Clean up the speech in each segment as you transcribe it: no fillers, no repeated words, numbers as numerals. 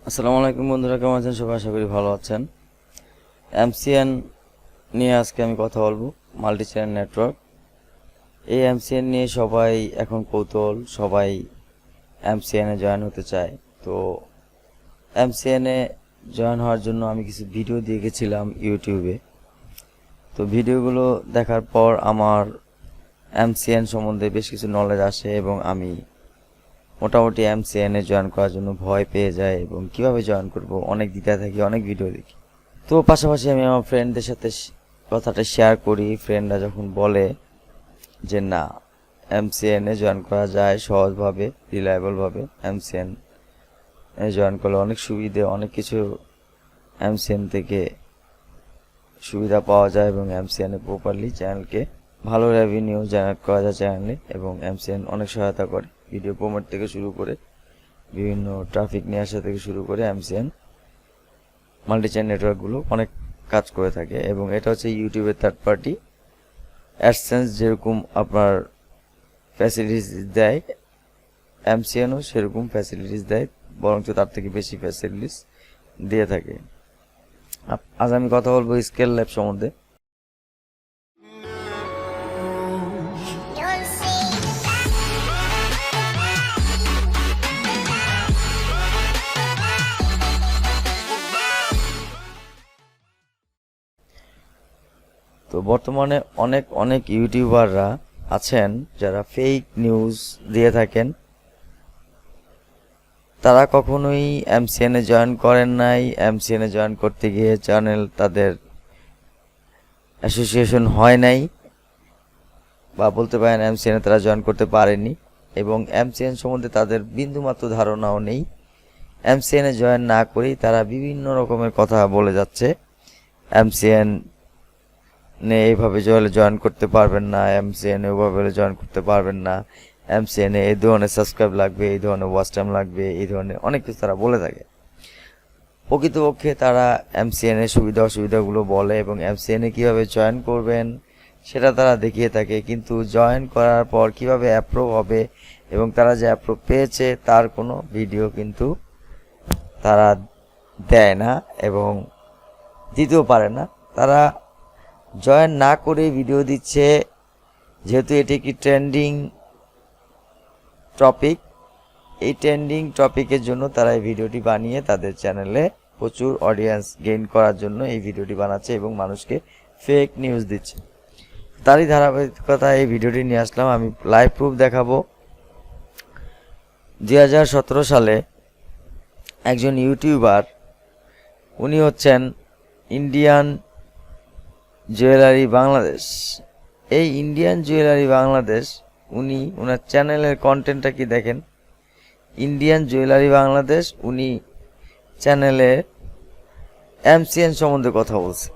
আসসালামু আলাইকুম বন্ধুরা, কেমন আছেন সবাই? আশা করি ভালো আছেন। MCN নিয়ে আজকে আমি কথা বলবো, মাল্টি চ্যানেল নেটওয়ার্ক। এই MCN নিয়ে সবাই এখন কৌতূহল, সবাই MCN এ জয়েন হতে চায়। তো MCN এ জয়েন হওয়ার জন্য আমি কিছু ভিডিও দিয়ে গেছিলাম ইউটিউবে। তো ভিডিওগুলো দেখার পর আমার MCN সম্বন্ধে বেশ কিছু নলেজ আসে এবং আমি মোটামুটি MCN এ জয়েন করার জন্য ভয় পেয়ে যায় এবং কিভাবে জয়েন করব অনেক দ্বিধায় থাকি, অনেক ভিডিও দেখি। তো পাশাপাশি আমি আমার ফ্রেন্ডদের সাথে কথাটা শেয়ার করি। ফ্রেন্ডরা যখন বলে যে না, MCN এ জয়েন করা যায় সহজভাবে, রিলায়েবলভাবে, MCN এ জয়েন করলে অনেক সুবিধে, অনেক কিছু MCN থেকে সুবিধা পাওয়া যায় এবং MCN এ প্রপারলি চ্যানেলকে ভালো রেভিনিউ জেনারেট করা যায় চ্যানেলে, এবং MCN অনেক সহায়তা করে ভিডিও প্রমোট থেকে শুরু করে বিভিন্ন ট্রাফিক নিয়ে আসা থেকে শুরু করে MCN মাল্টি চ্যানেল নেটওয়ার্কগুলো অনেক কাজ করে থাকে। এবং এটা হচ্ছে ইউটিউবের থার্ড পার্টি অ্যাডসেন্স যেরকম আপনার ফ্যাসিলিটিস দেয়, MCNও সেরকম ফ্যাসিলিটিস দেয়, বরঞ্চ তার থেকে বেশি ফ্যাসিলিটিস দিয়ে থাকে। আজ আমি কথা বলবো স্কেল ল্যাব সম্বন্ধে। তো বর্তমানে অনেক ইউটিউবাররা আছেন যারা ফেক নিউজ দিয়ে থাকেন। তারা কখনোই MCN এ জয়েন করেন নাই, MCN এ জয়েন করতে গিয়ে চ্যানেল তাদের অ্যাসোসিয়েশন হয় নাই, বা বলতে পারেন MCN এ তারা জয়েন করতে পারেনি এবং MCN সম্বন্ধে তাদের বিন্দুমাত্র ধারণাও নেই। MCN এ জয়েন না করেই তারা বিভিন্ন রকমের কথা বলে যাচ্ছে। MCN এইভাবে জয়েন করতে পারবেন না, MCN ওইভাবে জয়েন করতে পারবেন না, MCN এই ধরনের সাবস্ক্রাইব লাগবে, এই ধরনের ওয়াচ টাইম লাগবে, এই ধরনের অনেক কিছু তারা বলে থাকে। প্রকৃতপক্ষে তারা MCN এর সুবিধা অসুবিধাগুলো বলে এবং MCN এ কীভাবে জয়েন করবেন সেটা তারা দেখিয়ে থাকে, কিন্তু জয়েন করার পর কিভাবে অ্যাপ্রুভ হবে এবং তারা যে অ্যাপ্রুভ পেয়েছে তার কোনো ভিডিও কিন্তু তারা দেয় না এবং দিতেও পারে না। তারা জয়েন না করে ভিডিও দিচ্ছে, যেহেতু এটি একটি ট্রেন্ডিং টপিক। এই ট্রেন্ডিং টপিকের জন্য তারা এই ভিডিওটি বানিয়ে তাদের চ্যানেলে প্রচুর অডিয়েন্স গেইন করার জন্য এই ভিডিওটি বানাচ্ছে এবং মানুষকে ফেক নিউজ দিচ্ছে। তারই ধারাবাহিকতা এই ভিডিওটি নিয়ে আসলাম। আমি লাইভ প্রুফ দেখাবো। 2017 সালে একজন ইউটিউবার, উনি হচ্ছেন ইন্ডিয়ান জুয়েলারি বাংলাদেশ। এই ইন্ডিয়ান জুয়েলারি বাংলাদেশ, উনি ওনার চ্যানেলের কন্টেন্টটা কি দেখেন। ইন্ডিয়ান জুয়েলারি বাংলাদেশ, উনি চ্যানেলে MCN সম্বন্ধে কথা বলছে।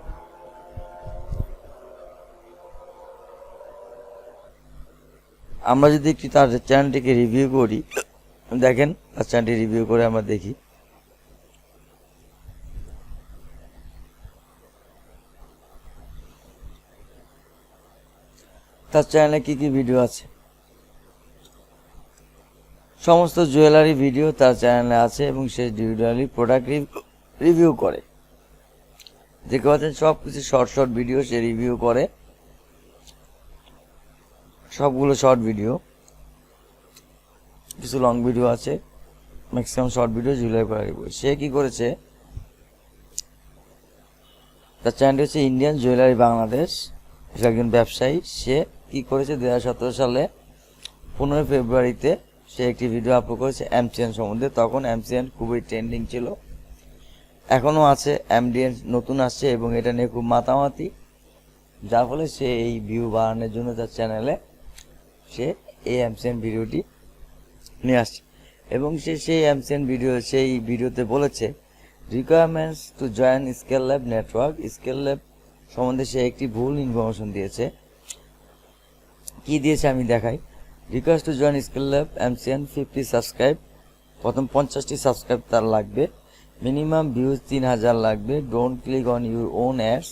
আমরা যদি একটু তার চ্যানেলটিকে রিভিউ করি, দেখেন তার চ্যানেলটি রিভিউ করে আমরা দেখি। তার চ্যানেলে কি কি ভিডিও আছে, সমস্ত জুয়েলারি ভিডিও তার চ্যানেলে আছে এবং সে জুয়েলারি প্রোডাক্ট রিভিউ করে। দেখতে পাচ্ছেন সব কিছু শর্ট ভিডিও সে রিভিউ করে, সবগুলো শর্ট ভিডিও, কিছু লং ভিডিও আছে, maximum short video jewellery product review. সে কি করেছে, তার চ্যানেলটি হচ্ছে ইন্ডিয়ান জুয়েলারি বাংলাদেশ। সে একজন ব্যবসায়ী। সে কি করেছে, 2017 সালে 15 ফেব্রুয়ারিতে সে একটি ভিডিও আপলোড করেছে MCN সম্বন্ধে। তখন MCN খুবই ট্রেন্ডিং ছিল, এখনও আছে, MDN নতুন আসছে এবং এটা নিয়ে খুব মাতামাতি, যার ফলে সে এই ভিউ বাড়ানোর জন্য তার চ্যানেলে সে এই MCN ভিডিওটি নিয়ে আসছে এবং সে সেই MCN সেই ভিডিওতে বলেছে requirements to join scale lab network. Scale lab সম্বন্ধে সে একটি ভুল ইনফরমেশন দিয়েছে। কি দিয়েছে আমি দেখাই। Request to join scale lab MCN 50 subscribe. প্রথম 50টি সাবস্ক্রাইব তার লাগবে, মিনিমাম ভিউজ 3000 লাগবে, don't click on your own ads.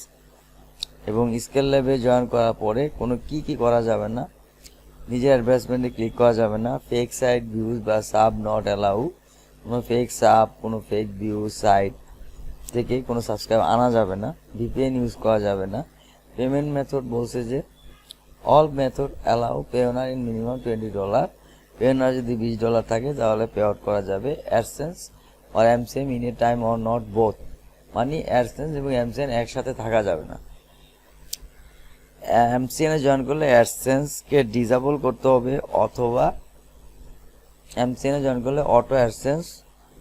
এবং স্কেল ল্যাবে জয়েন করার পরে কোনো কি করা যাবে না, নিজের অ্যাডভার্টাইজমেন্টে ক্লিক করা যাবে না, ফেক সাইট ভিউজ বা সাব নট অ্যালাউ, কোনো ফেক সাব, কোনো ফেক ভিউ সাইট থেকে কোনো সাবস্ক্রাইব আনা যাবে না, ভিপিএন ইউজ করা যাবে না। পেমেন্ট মেথড বলছে যে all method allow pay honour in minimum $20। Pay honour যদি $20 থাকে তাহলে পে আউট করা যাবে। AdSense or এমসিএন in a time or not both, মানে অ্যাডসেন্স এবং এমসিএন একসাথে থাকা যাবে না। এমসিএনে জয়েন করলে অ্যাডসেন্সকে ডিসেবল করতে হবে, অথবা এমসিএনে জয়েন করলে অটো অ্যাডসেন্স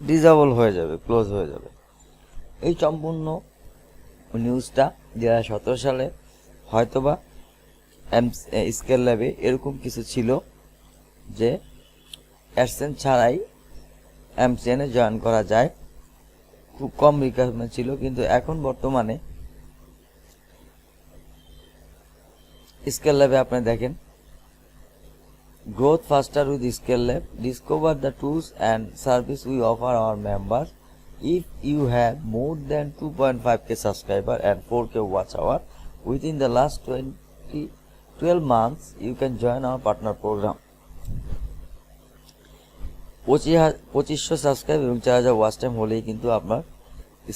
ডিসেবল হয়ে যাবে, ক্লোজ হয়ে যাবে। এই সম্পূর্ণ নিউজটা 2017 সালে হয়তোবা স্কেল ল্যাবে এরকম কিছু ছিল যে অ্যাডসেন্স ছাড়াই এমসিএনে জয়েন করা যায়, খুব কম রিকোয়ারমেন্ট ছিল। কিন্তু এখন বর্তমানে স্কেল ল্যাবে আপনি দেখেন, growth faster with scale lab, discover the tools and service we offer our members. If you have more than 2.5k subscriber and 4k watch hour within the last 12 months, you can join our partner program. 2500 subscribe এবং 4000 watch time হলেই কিন্তু আপনার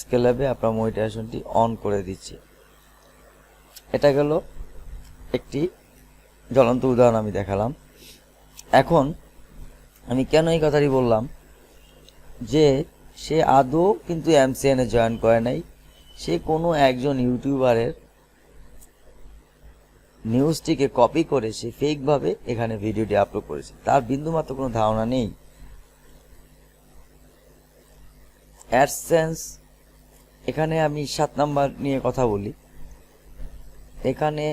scale ল্যাবে আপনার মনিটাইজেশনটি on করে দিচ্ছে। এটা গেল একটি জ্বলন্ত উদাহরণ আমি দেখালাম। এখন আমি কেন এই কথাটি বললাম যে সে আদৌ কিন্তু এমসিএনে জয়েন করে নাই, সে কোনো একজন ইউটিউবারের নিউজটিকে কপি করে সে ফেকভাবে এখানে ভিডিওটি আপলোড করেছে, তার বিন্দুমাত্র কোনো ধারণা নেই। অ্যাডসেন্স, এখানে আমি 7 নাম্বার নিয়ে কথা বলি। এখানে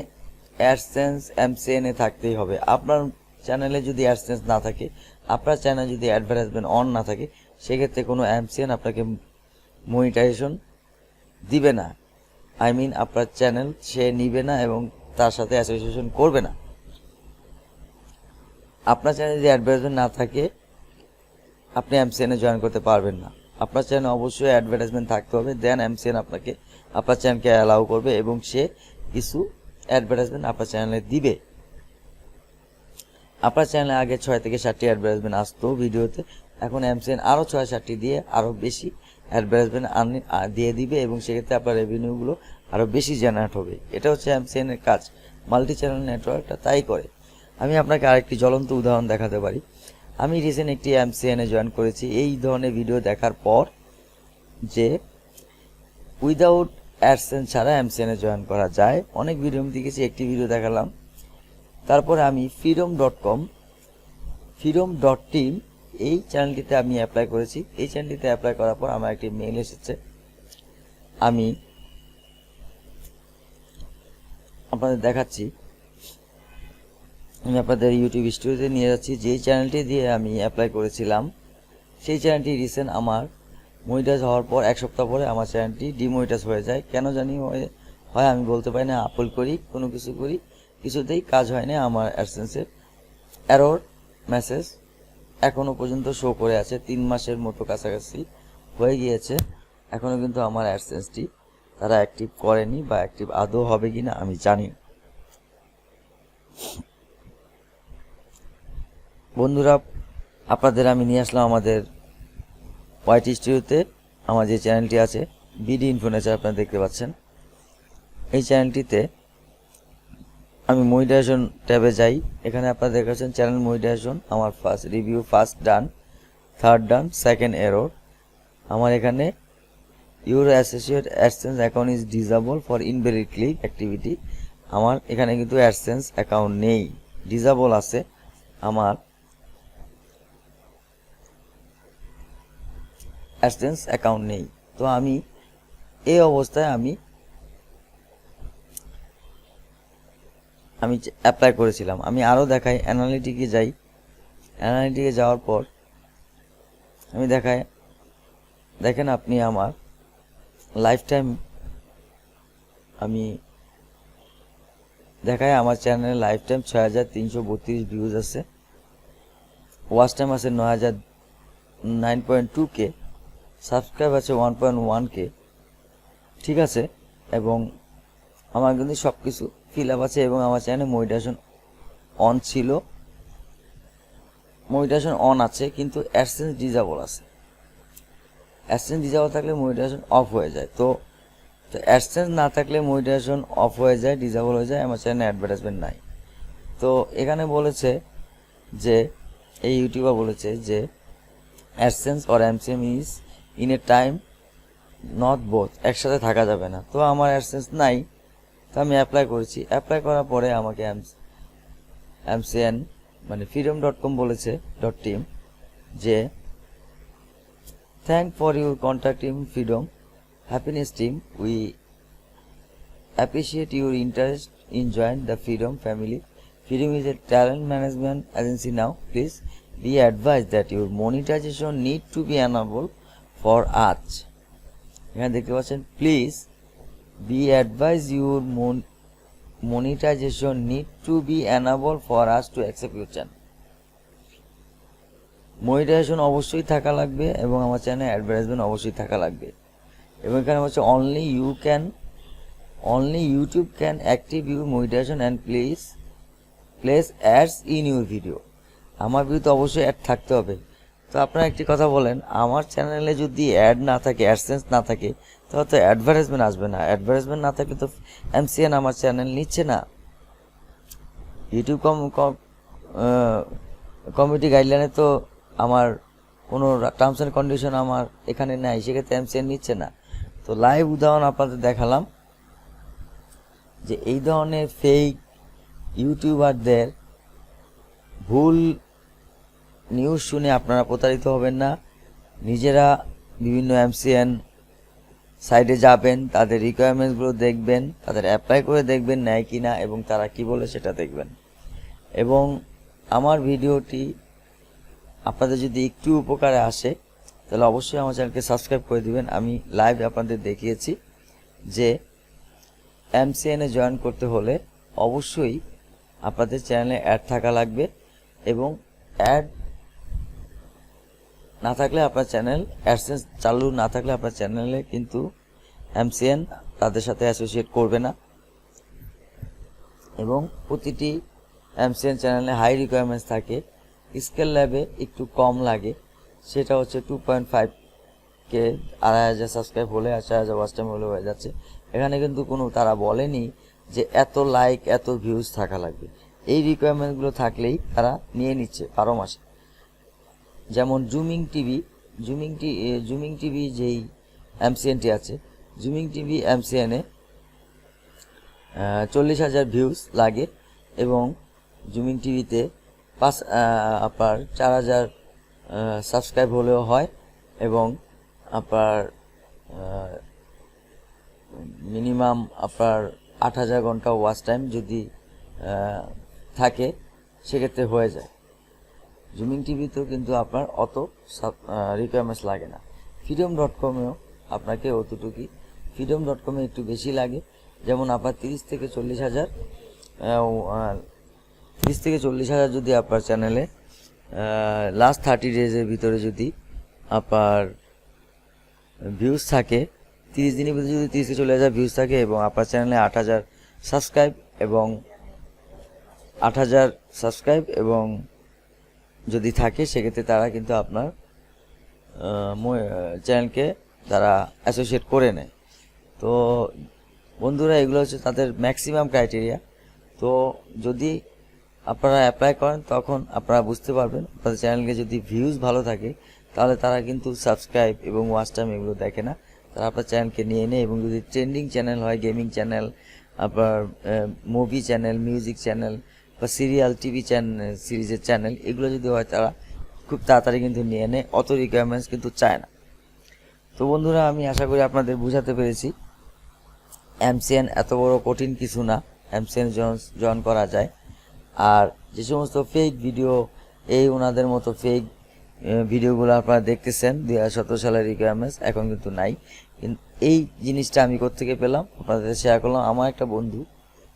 অ্যাডসেন্স এমসিএনে থাকতেই হবে। আপনার চ্যানেলে যদি অ্যাডসেন্স না থাকে, আপনার চ্যানেলে যদি অ্যাডভার্টাইজমেন্ট অন না থাকে, সেক্ষেত্রে কোনো এমসিএন আপনাকে মনিটাইজেশন দিবে না। আপনার চ্যানেল সে নিবে না এবং তার সাথে অ্যাসোসিয়েশন করবে না। আপনার চ্যানেলে যদি অ্যাডভার্টাইজমেন্ট না থাকে, আপনি এমসিএনে জয়েন করতে পারবেন না। আপনার চ্যানেলে অবশ্যই অ্যাডভার্টাইজমেন্ট থাকতে হবে, দেন এমসিএন আপনাকে আপনার চ্যানেলকে অ্যালাউ করবে এবং সে কিছু অ্যাডভার্টাইজমেন্ট আপনার চ্যানেলে দিবে। আপনার চ্যানেলে আগে 6 থেকে 7টি অ্যাডভার্টাইজমেন্ট আসতো ভিডিওতে, এখন এমসিএন আরও 6-7টি দিয়ে আরও বেশি অ্যাডভার্টাইজমেন্ট দিয়ে দিবে এবং সেক্ষেত্রে আপনার রেভিনিউগুলো আরও বেশি জেনারেট হবে। এটা হচ্ছে এমসিএনের কাজ, মাল্টি চ্যানেল নেটওয়ার্কটা তাই করে। আমি আপনাকে আরেকটি জ্বলন্ত উদাহরণ দেখাতে পারি। আমি রিসেন্ট একটি এমসিএনে জয়েন করেছি এই ধরনের ভিডিও দেখার পর, যে উইদাউট অ্যাডসেন্স ছাড়া এমসিএনে জয়েন করা যায়। অনেক ভিডিও আমি দেখেছি, একটি ভিডিও দেখালাম। তারপরে আমি freedom.tm এই চ্যানেলটিতে আমি অ্যাপ্লাই করেছি। এই চ্যানেলটিতে অ্যাপ্লাই করার পর আমার একটি মেইল এসেছে। আমি আপনাদের দেখাচ্ছি, আমি আপনাদের ইউটিউব স্টুডিওতে নিয়ে যাচ্ছি। যেই চ্যানেলটি দিয়ে আমি অ্যাপ্লাই করেছিলাম, সেই চ্যানেলটি রিসেন্ট আমার মনিটাইজ হওয়ার পর 1 সপ্তাহ পরে আমার চ্যানেলটি ডিমনিটাইজ হয়ে যায়। কেন জানি হয় আমি বলতে পারি না। আপলোড করি, কোনো কিছু করি, কিছুতেই কাজ হয় না। আমার অ্যাডসেন্সের এরর মেসেজ এখনও পর্যন্ত শো করে আছে। 3 মাসের মতো কাছাকাছি হয়ে গিয়েছে, এখনও কিন্তু আমার অ্যাডসেন্সটি তারা অ্যাক্টিভ করেনি, বা অ্যাক্টিভ আদৌ হবে কিনা আমি জানি না। বন্ধুরা, আপনাদের আমি নিয়ে আসলাম আমাদের ওয়াইটি স্টুডিওতে। আমার যে চ্যানেলটি আছে বিডি ইনফোনেচার, আপনারা দেখতে পাচ্ছেন। এই চ্যানেলটিতে আমি মনিটাইজেশন ট্যাবে যাই। এখানে আপনারা দেখাচ্ছেন চ্যানেল মনিটাইজেশন, আমার ফার্স্ট রিভিউ, ফার্স্ট ডান, থার্ড ডান, সেকেন্ড এরর। আমার এখানে your associate AdSense account is disable for invalid click activity. আমার এখানে কিন্তু অ্যাডসেন্স অ্যাকাউন্ট নেই, ডিসেবল আছে। আমার অ্যাডসেন্স অ্যাকাউন্ট নেই। তো আমি এই অবস্থায় আমি অ্যাপ্লাই করেছিলাম। আমি আরও দেখাই, অ্যানালিটিকে যাই। অ্যানালিটিকে যাওয়ার পর আমি দেখেন আপনি আমার লাইফ টাইম আমি দেখাই, আমার চ্যানেলে লাইফ টাইম 6332 ভিউজ আছে, ওয়াচ টাইম আছে 9.2k, সাবস্ক্রাইব আছে 1.1k, ঠিক আছে। এবং আমার কিন্তু সব কিছু ফিল আপ আছে এবং আমার চ্যানেলে মনিটাইজেশন অন ছিল, মনিটাইজেশন অন আছে, কিন্তু অ্যাডসেন্স ডিসেবল আছে। অ্যাডসেন্স ডিসেবল থাকলে মনিটাইজেশন অফ হয়ে যায়। তো অ্যাডসেন্স না থাকলে মনিটাইজেশন অফ হয়ে যায়, ডিসেবল হয়ে যায়, আমার চ্যানেলে অ্যাডভার্টাইজমেন্ট নাই। তো এখানে বলেছে যে এই ইউটিউবার বলেছে যে AdSense or এমসিএন is in a time not both, একসাথে থাকা যাবে না। তো আমার অ্যাডসেন্স নাই, তো আমি অ্যাপ্লাই করেছি। অ্যাপ্লাই করার পরে আমাকে MCN মানে freedom.com বলেছে .team যে thank for your contacting freedom happiness team, we appreciate your interest in join the Freedom family. Freedom is a talent management agency now. Please be advised that your monetization need to be enabled for us. এখানে দেখতে পাচ্ছেন please be advise your monetization need to be enabled for us to accept your channel. Monetization অবশ্যই থাকা লাগবে এবং আমার চ্যানেলে advertisement অবশ্যই থাকা লাগবে। এবং এখানে হচ্ছে only YouTube can active your monetization and place ads in your video. আমার ভিডিওতে অবশ্যই অ্যাড থাকতে হবে। তো আপনারা একটি কথা বলেন, আমার চ্যানেলে যদি অ্যাড না থাকে, অ্যাডসেন্স না থাকে, তাহলে তো অ্যাডভার্টাইজমেন্ট আসবে না। অ্যাডভার্টাইজমেন্ট না থাকলে তো MCN আমার চ্যানেল নিচ্ছে না। ইউটিউব কমিটি গাইডলাইনে তো আমার কোনো টার্মস অ্যান্ড কন্ডিশন আমার এখানে নাই, সেক্ষেত্রে MCN নিচ্ছে না। তো লাইভ উদাহরণ আপনাদের দেখালাম যে এই ধরনের ফেক ইউটিউবারদের ভুল নিউজ শুনে আপনারা প্রতারিত হবেন না। নিজেরা বিভিন্ন MCN সাইটে যাবেন, তাদের রিকোয়ারমেন্টসগুলো দেখবেন, তাদের অ্যাপ্লাই করে দেখবেন নেয় কি না, এবং তারা কি বলে সেটা দেখবেন। এবং আমার ভিডিওটি আপনাদের যদি একটু উপকারে আসে তাহলে অবশ্যই আমার চ্যানেলকে সাবস্ক্রাইব করে দিবেন। আমি লাইভ আপনাদের দেখিয়েছি যে MCN এ জয়েন করতে হলে অবশ্যই আপনাদের চ্যানেলে অ্যাড থাকা লাগবে, এবং অ্যাড না থাকলে আপনার চ্যানেল, অ্যাডসেন্স চালু না থাকলে আপনার চ্যানেলে কিন্তু MCN তাদের সাথে অ্যাসোসিয়েট করবে না। এবং প্রতিটি MCN চ্যানেলে হাই রিকোয়ারমেন্টস থাকে, স্কেল ল্যাবে একটু কম লাগে, সেটা হচ্ছে 2.5K 2,500 সাবস্ক্রাইব হলে আর 4,000 ওয়াচ টাইম হলে হয়ে যাচ্ছে। এখানে কিন্তু কোনো তারা বলেনি যে এত লাইক এত ভিউজ থাকা লাগবে। এই রিকোয়ারমেন্টগুলো থাকলেই তারা নিয়ে নিচ্ছে 12 মাসে। যেমন জুমিং টিভি যেই MCNটি আছে, জুমিং টিভি MCN-এ 40,000 ভিউজ লাগে, এবং জুমিং টিভিতে আপনার 4,000 সাবস্ক্রাইব হলেও হয়, এবং আপনার মিনিমাম আপনার 8,000 ঘন্টা ওয়াচ টাইম যদি থাকে সেক্ষেত্রে হয়ে যায়। জুমিং টিভিতেও কিন্তু আপনার অত রিকোয়ারমেন্টস লাগে না। freedom.com-এও আপনাকে অতটুকুই, freedom.com-এ একটু বেশি লাগে। যেমন আপনার 30 থেকে 40,000 যদি আপনার চ্যানেলে লাস্ট 30 ডেজের ভিতরে যদি আপনার ভিউজ থাকে, 30 দিনের ভিতরে যদি 30 থেকে 40,000 ভিউজ থাকে, এবং আপনার চ্যানেলে 8,000 সাবস্ক্রাইব এবং যদি থাকে, সেক্ষেত্রে তারা কিন্তু আপনার চ্যানেলকে তারা অ্যাসোসিয়েট করে নেয়। তো বন্ধুরা, এগুলো হচ্ছে তাদের ম্যাক্সিমাম ক্রাইটেরিয়া। তো যদি আপনারা অ্যাপ্লাই করেন তখন আপনারা বুঝতে পারবেন, আপনাদের চ্যানেলকে যদি ভিউজ ভালো থাকে তাহলে তারা কিন্তু সাবস্ক্রাইব এবং ওয়াচ টাইম এগুলো দেখে না, তারা আপনার চ্যানেলকে নিয়ে নেয়। এবং যদি ট্রেন্ডিং চ্যানেল হয়, গেমিং চ্যানেল, আপনার মুভি চ্যানেল, মিউজিক চ্যানেল বা সিরিয়াল টিভি চ্যানেল, সিরিজের চ্যানেল, এগুলো যদি হয় তারা খুব তাড়াতাড়ি কিন্তু নিয়ে নেয়, অত রিকোয়ারমেন্টস কিন্তু চায় না। তো বন্ধুরা, আমি আশা করি আপনাদের বুঝাতে পেরেছি MCN এত বড় কঠিন কিছু না, MCN জয়েন করা যায়। আর যে সমস্ত ফেক ভিডিও, এই ওনাদের মতো ফেক ভিডিওগুলো আপনারা দেখতেছেন 2017 সালের রিকোয়ারমেন্টস এখন কিন্তু নাই। কিন্তু এই জিনিসটা আমি কোত্থেকে পেলাম আপনাদের শেয়ার করলাম। আমার একটা বন্ধু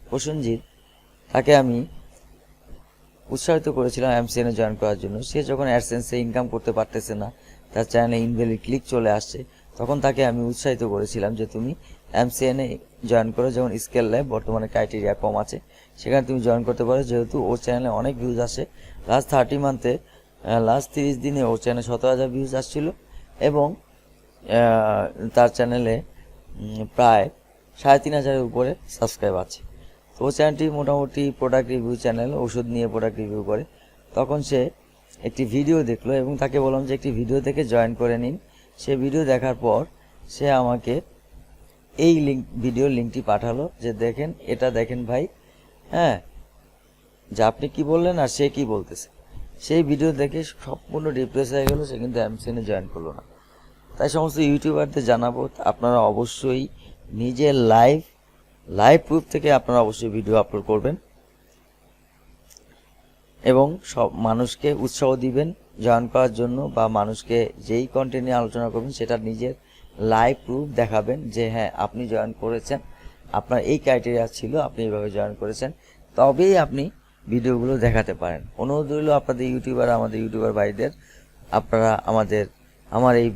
প্রসেনজিৎ, তাকে আমি উৎসাহিত করেছিলাম MCN এ জয়েন করার জন্য। সে যখন অ্যাডসেন্সে ইনকাম করতে পারতেছে না, তার চ্যানেলে ইনভ্যালিড ক্লিক চলে আসছে, তখন তাকে আমি উৎসাহিত করেছিলাম যে তুমি MCN এ জয়েন করো। যেমন স্কেল ল্যাব বর্তমানে ক্রাইটেরিয়া কম আছে, সেখানে তুমি জয়েন করতে পারো, যেহেতু ওর চ্যানেলে অনেক ভিউজ আসে। লাস্ট 30 দিনে ওর চ্যানেলে 17,000 ভিউজ আসছিল, এবং তার চ্যানেলে প্রায় 3,500-এর উপরে সাবস্ক্রাইব আছে। তো ও চ্যানেলটি মোটামুটি প্রোডাক্ট রিভিউ চ্যানেল, ওষুধ নিয়ে প্রোডাক্ট রিভিউ করে। তখন সে একটি ভিডিও দেখলো এবং তাকে বললাম যে একটি ভিডিও দেখে জয়েন করে নিন। সে ভিডিও দেখার পর সে আমাকে এই ভিডিওর লিঙ্কটি পাঠালো যে দেখেন, এটা দেখেন ভাই, হ্যাঁ, যে আপনি কি বললেন আর সে কি বলতেছে। সেই ভিডিও দেখে সম্পূর্ণ ডিপ্রেস হয়ে গেল, সে কিন্তু MCN এ জয়েন করলো না। তাই সমস্ত ইউটিউবারদের জানাবো, আপনারা অবশ্যই নিজের লাইভ প্রুফ থেকে আপনারা অবশ্যই ভিডিও আপলোড করবেন এবং সব মানুষকে উৎসাহ দিবেন জয়েন করার জন্য, বা মানুষকে যেই কন্টেন্ট নিয়ে আলোচনা করবেন সেটা নিজের লাইভ প্রুফ দেখাবেন যে হ্যাঁ আপনি জয়েন করেছেন, আপনার এই ক্রাইটেরিয়া ছিল, আপনি এইভাবে জয়েন করেছেন, তবেই আপনি ভিডিওগুলো দেখাতে পারেন। অনুরোধ রইল আপনাদের আমাদের ইউটিউবার ভাইদের, আপনারা আমার এই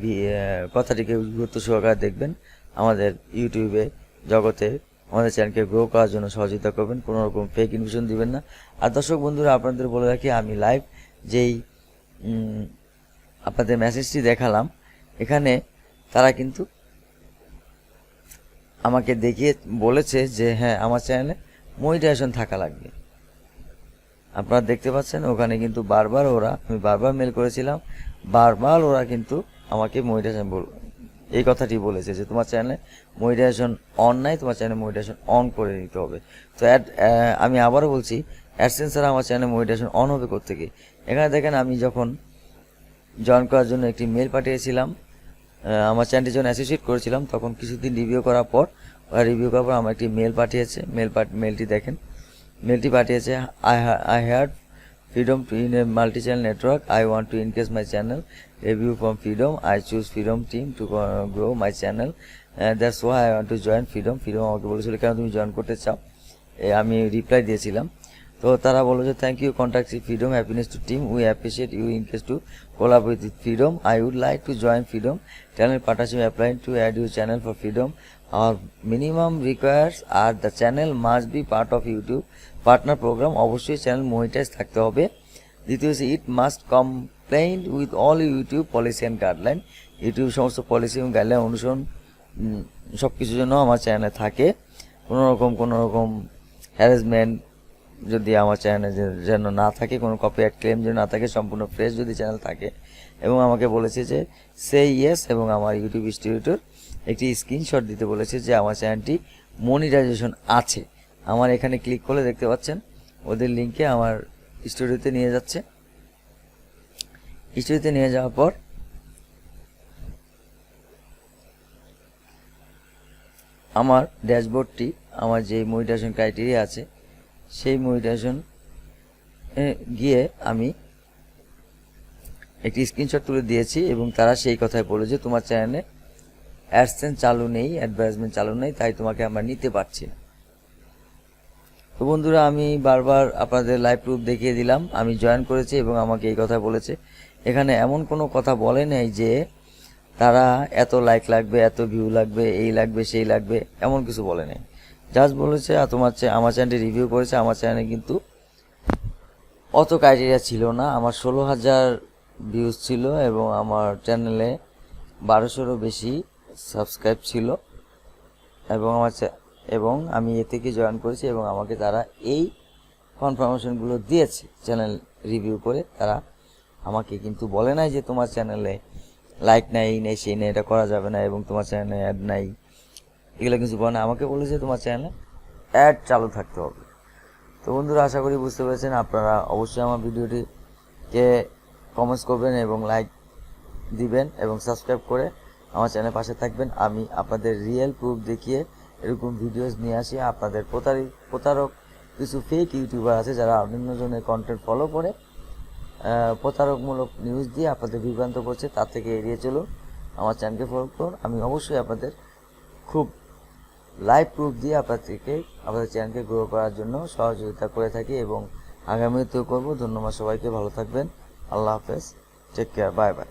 কথাটিকে গুরুত্ব সহকারে দেখবেন, আমাদের ইউটিউবে জগতে আমাদের চ্যানেলকে গ্রো করার জন্য সহযোগিতা করবেন, কোনো রকম ফেক ইনফরমেশন দিবেন না। আর দর্শক বন্ধুরা, আপনাদের বলে রাখি, আমি লাইভ যেই আপনাদের মেসেজটি দেখালাম, এখানে তারা কিন্তু আমাকে দেখিয়ে বলেছে যে হ্যাঁ আমার চ্যানেলে মনিটাইজেশন থাকা লাগবে। আপনারা দেখতে পাচ্ছেন ওখানে কিন্তু আমি বারবার মেল করেছিলাম, বারবার ওরা কিন্তু আমাকে মনিটাইজেশন এই কথাটি বলেছে যে তোমার চ্যানেলে মনিটাইজেশন অন নাই, তোমার চ্যানেলে মনিটাইজেশন অন করে নিতে হবে। তো আমি আবারও বলছি, অ্যাডসেন্স ছাড়া আমার চ্যানেলে মনিটাইজেশন অন হবে কোত্থেকে। এখানে দেখেন, আমি যখন জয়েন করার জন্য একটি মেল পাঠিয়েছিলাম, আমার চ্যানেলটি যখন অ্যাসোসিয়েট করেছিলাম, তখন কিছুদিন রিভিউ করার পর আমার একটি মেল পাঠিয়েছে। মেলটি দেখেন, মেলটি পাঠিয়েছে, I heard freedom in a multi-channel network. I want to increase my channel. Review from Freedom. I choose Freedom team to grow my channel. That's why I want to join Freedom. Freedom আমাকে বলেছিল কেন তুমি join করতে চাও, আমি reply দিয়েছিলাম। তো তারা বলল যে thank you, contact Freedom, happiness to team, we appreciate you in case to collab with Freedom, I would like to join Freedom channel partnership applying to add your channel for Freedom, our minimum requires are the channel must be part of YouTube partner program, অবশ্যই channel monetize থাকতে হবে। দ্বিতীয় হচ্ছে it must complain with all YouTube policy and guideline, YouTube সমস্ত policy এবং guideline অনুসরণ সব কিছুর জন্য আমার চ্যানেলে থাকে। কোনো রকম হ্যারাসমেন্ট যদি আমার চ্যানেলে যেন না থাকে, কোনো কপিরাইট ক্লেম যেন না থাকে, সম্পূর্ণ ফ্রেশ যদি চ্যানেল থাকে। এবং আমাকে বলেছে যে সে ইয়েস, এবং আমার ইউটিউব স্টুডিওর একটি স্ক্রিনশট দিতে বলেছে যে আমার চ্যানেলটি মনিটাইজেশন আছে। আমার এখানে ক্লিক করলে দেখতে পাচ্ছেন ওদের লিঙ্কে আমার স্টুডিওতে নিয়ে যাচ্ছে। স্টুডিওতে নিয়ে যাওয়ার পর আমার ড্যাশবোর্ডটি, আমার যে মনিটাইজেশন ক্রাইটেরিয়া আছে সেই মনিটাইজেশন গিয়ে আমি একটি স্ক্রিনশট তুলে দিয়েছি এবং তারা সেই কথাই বলে যে তোমার চ্যানেলে অ্যাডসেন্স চালু নেই, অ্যাডভার্টাইজমেন্ট চালু নেই, তাই তোমাকে আমরা নিতে পারছি না। তো বন্ধুরা, আমি বারবার আপনাদের লাইভ প্রুফ দেখিয়ে দিলাম আমি জয়েন করেছি এবং আমাকে এই কথা বলেছে। এখানে এমন কোনো কথা বলে নাই যে তারা এত লাইক লাগবে, এত ভিউ লাগবে, এই লাগবে সেই লাগবে, এমন কিছু বলে নাই। জাস্ট বলেছে আমার চ্যানেলটি রিভিউ করেছে। আমার চ্যানেলে কিন্তু অত ক্রাইটেরিয়া ছিল না, আমার 16,000 ভিউজ ছিল এবং আমার চ্যানেলে 1200-এরও বেশি সাবস্ক্রাইব ছিল এবং আমি এ থেকে জয়েন করেছি এবং আমাকে তারা এই কনফার্মেশনগুলো দিয়েছে চ্যানেল রিভিউ করে। তারা আমাকে কিন্তু বলে নাই যে তোমার চ্যানেলে লাইক নাই, এই নেই, সেই নেই, এটা করা যাবে না, এবং তোমার চ্যানেলে অ্যাড নাই, এগুলো কিছু বলে না। আমাকে বলেছে তোমার চ্যানেলে অ্যাড চালু থাকতে হবে। তো বন্ধুরা, আশা করি বুঝতে পেরেছেন। আপনারা অবশ্যই আমার ভিডিওটিকে কমেন্টস করবেন এবং লাইক দিবেন এবং সাবস্ক্রাইব করে আমার চ্যানেলের পাশে থাকবেন। আমি আপনাদের রিয়েল প্রুফ দেখিয়ে এরকম ভিডিওস নিয়ে আসি। আপনাদের প্রতারক কিছু ফেক ইউটিউবার আছে যারা অন্য জনের কন্টেন্ট ফলো করে প্রতারকমূলক নিউজ দিয়ে আপনাদের বিভ্রান্ত করছে, তার থেকে এড়িয়ে চলুন, আমার চ্যানেলকে ফলো করুন। আমি অবশ্যই আপনাদের খুব লাইভ প্রুফ দিয়ে আপনাদের চ্যানেলকে গ্রো করার জন্য সহযোগিতা করে থাকি এবং আগামীতেও করব। ধন্যবাদ সবাইকে, ভালো থাকবেন, আল্লাহ হাফেজ, টেক কেয়ার, বাই বাই।